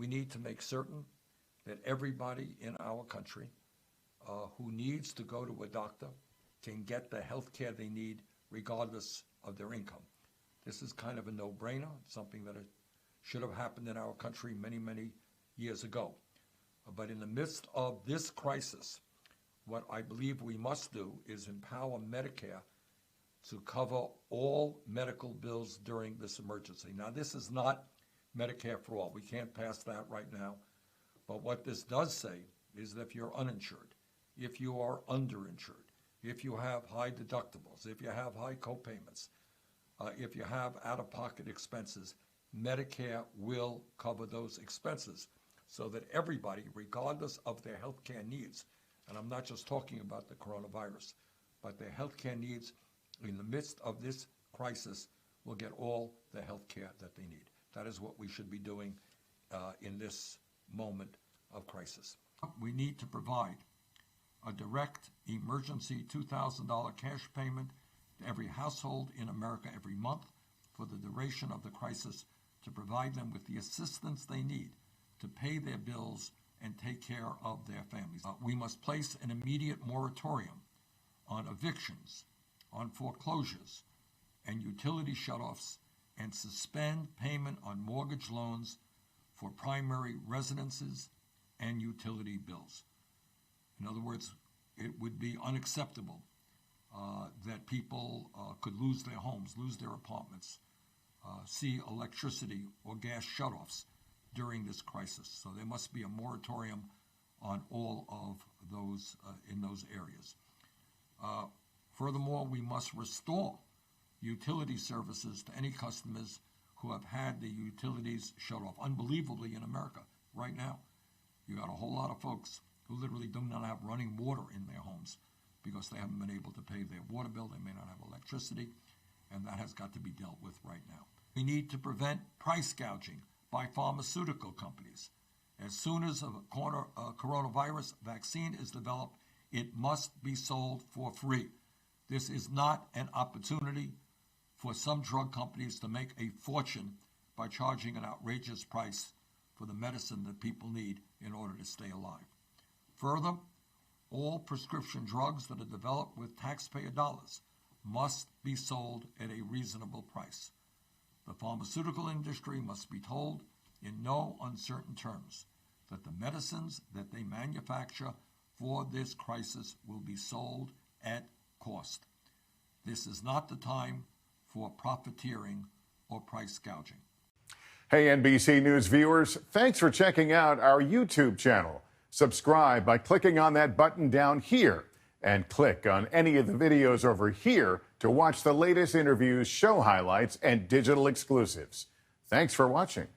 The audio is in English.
we need to make certain that everybody in our country who needs to go to a doctor can get the health care they need regardless of their income. This is kind of a no-brainer, something that should have happened in our country many, many years ago. But in the midst of this crisis, what I believe we must do is empower Medicare to cover all medical bills during this emergency. Now, this is not Medicare for all. We can't pass that right now. But what this does say is that if you're uninsured, if you are underinsured, if you have high deductibles, if you have high copayments, if you have out-of-pocket expenses, Medicare will cover those expenses so that everybody, regardless of their health care needs, and I'm not just talking about the coronavirus, but their health care needs in the midst of this crisis will get all the health care that they need. That is what we should be doing in this moment of crisis. We need to provide a direct emergency $2,000 cash payment to every household in America every month for the duration of the crisis to provide them with the assistance they need to pay their bills and take care of their families. We must place an immediate moratorium on evictions, on foreclosures, and utility shutoffs, and suspend payment on mortgage loans for primary residences and utility bills. In other words, it would be unacceptable that people could lose their homes, lose their apartments, see electricity or gas shutoffs during this crisis. So there must be a moratorium on all of those in those areas. Furthermore, we must restore utility services to any customers who have had the utilities shut off. Unbelievably, in America right now, you got a whole lot of folks who literally do not have running water in their homes because they haven't been able to pay their water bill. They may not have electricity, and that has got to be dealt with right now. We need to prevent price gouging by pharmaceutical companies. As soon as a coronavirus vaccine is developed, it must be sold for free. This is not an opportunity for some drug companies to make a fortune by charging an outrageous price for the medicine that people need in order to stay alive. Further, all prescription drugs that are developed with taxpayer dollars must be sold at a reasonable price. The pharmaceutical industry must be told in no uncertain terms that the medicines that they manufacture for this crisis will be sold at cost. This is not the time for profiteering or price gouging. Hey, NBC News viewers, thanks for checking out our YouTube channel. Subscribe by clicking on that button down here and click on any of the videos over here to watch the latest interviews, show highlights, and digital exclusives. Thanks for watching.